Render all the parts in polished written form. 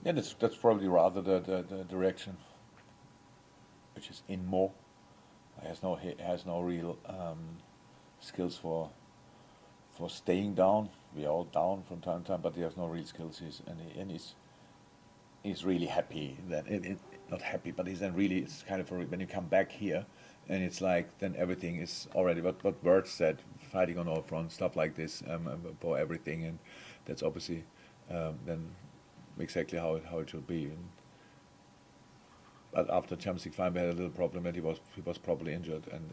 Yeah, that's probably rather the direction, which is in more. He has no real skills for staying down. We are all down from time to time, but he has no real skills. He's really happy that not happy, but he's then really it's kind of when you come back here, and it's like then everything is already what Bert said, fighting on all fronts, stuff like this for everything, and that's obviously then exactly how it should be. But after Champions League final, we had a little problem that he was probably injured, and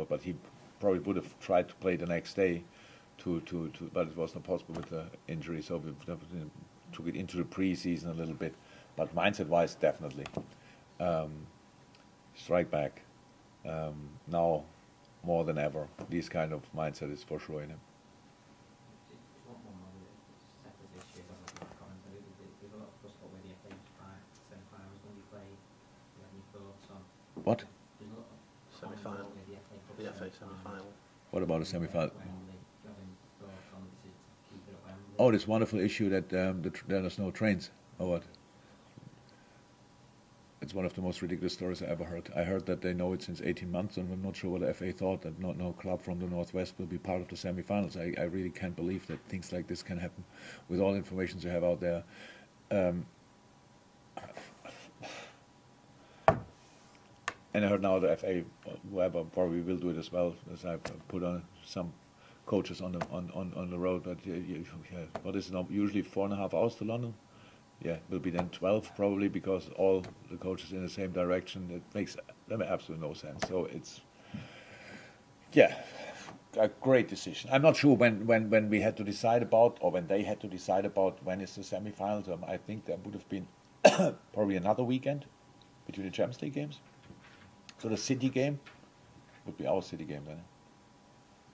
but he probably would have tried to play the next day, but it was not possible with the injury, so we took it into the preseason a little bit. But mindset-wise, definitely strike back now more than ever. This kind of mindset is for sure in him. Just one more separate issue. I don't know if you comment on it. There's a lot of fuss about where the FA semi-finals going to be played. Do you have any thoughts on? What? There's a lot of Semi-final. comment about where The FA semi-final. What about a semi-final? Wembley. Do you have any thoughts on it to keep it at Wembley? Oh, this wonderful issue that there's no trains. Or what? It's one of the most ridiculous stories I ever heard. I heard that they know it since 18 months, and I'm not sure what the FA thought that no club from the Northwest will be part of the semi-finals. I really can't believe that things like this can happen with all the information you have out there. And I heard now the FA, whoever probably will do it as well, as I put on some coaches on the road. But what is it now? Usually 4.5 hours to London. Yeah, it will be then 12 probably because all the coaches in the same direction. It makes absolutely no sense. So it's, yeah, a great decision. I'm not sure when we had to decide about, or when they had to decide about when is the semi-finals. I think there would have been probably another weekend between the Champions League games. So the City game would be our City game then.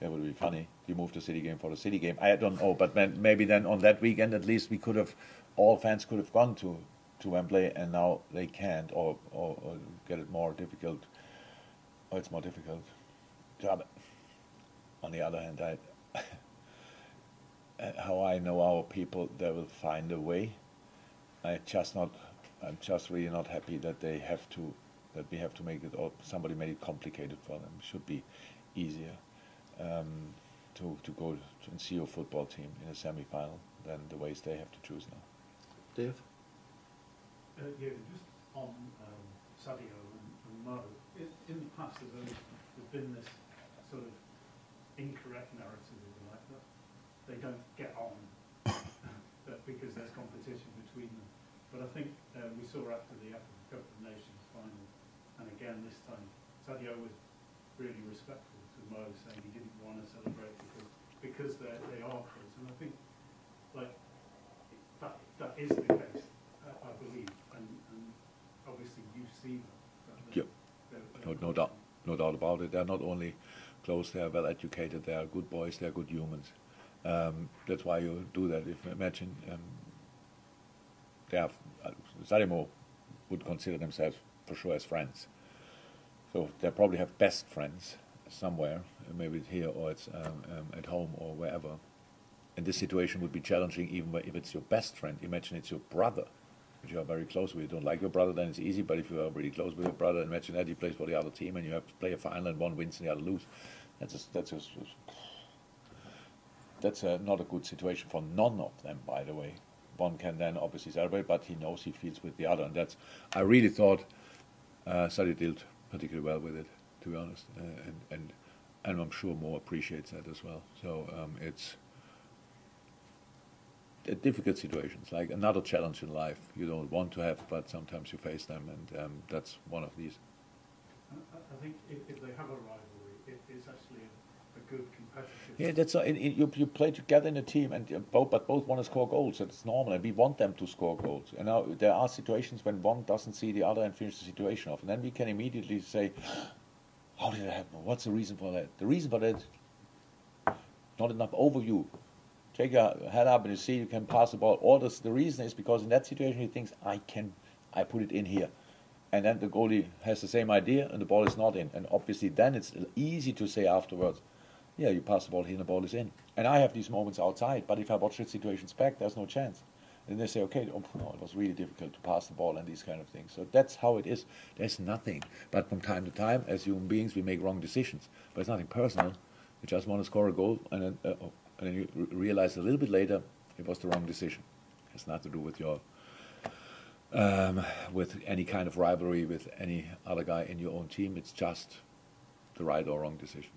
That would be funny. You move the City game for the City game. I don't know, but maybe then on that weekend at least we could have, all fans could have gone to Wembley, and now they can't, or get it more difficult. Or it's more difficult. On the other hand, how I know our people, they will find a way. I'm just really not happy that we have to make it, or somebody made it complicated for them. It should be easier to go and see your football team in a semi-final than the ways they have to choose now. Dave? Yeah, just on Sadio and Mo. In the past, there's been this sort of incorrect narrative, if you like, that they don't get on that because there's competition between them. But I think we saw after the African Cup of Nations final, and again this time, Sadio was really respectful to Mo, saying he didn't want to celebrate because they are close. And I think like that is the case, I believe, and obviously you see that. Yep. No doubt about it. They're not only close, they are well educated, they are good boys, they are good humans. That's why you do that. If imagine they have Sadio would consider themselves for sure as friends. So they probably have best friends somewhere, maybe it's here or it's at home or wherever. And this situation would be challenging even if it's your best friend. Imagine it's your brother, which you are very close with. You don't like your brother, then it's easy. But if you are really close with your brother, imagine that he plays for the other team and you have to play a final and one wins and the other lose. That's not a good situation for none of them, by the way. One can then obviously celebrate, but he knows he feels with the other, and I really thought Sadio dealt particularly well with it, to be honest, and I'm sure Mo appreciates that as well. So it's difficult situations, like another challenge in life you don't want to have, but sometimes you face them, and that's one of these. I think if they have a rivalry, it's actually a good competitive. Yeah, that's you play together in a team, and both want to score goals. That's normal, and we want them to score goals. And now there are situations when one doesn't see the other and finish the situation off, and then we can immediately say, "How did that happen? What's the reason for that?" The reason for that, not enough overview. Take your head up and you see you can pass the ball. Or the reason is because in that situation he thinks I put it in here, and then the goalie has the same idea and the ball is not in, and obviously then it's easy to say afterwards, yeah, you pass the ball here and the ball is in. And I have these moments outside, but if I watch the situations back, there's no chance. Then they say, okay, oh, no, it was really difficult to pass the ball and these kind of things. So that's how it is. There's nothing. But from time to time, as human beings, we make wrong decisions. But it's nothing personal. You just want to score a goal, and then you realize a little bit later it was the wrong decision. It has nothing to do with your with any kind of rivalry with any other guy in your own team. It's just the right or wrong decision.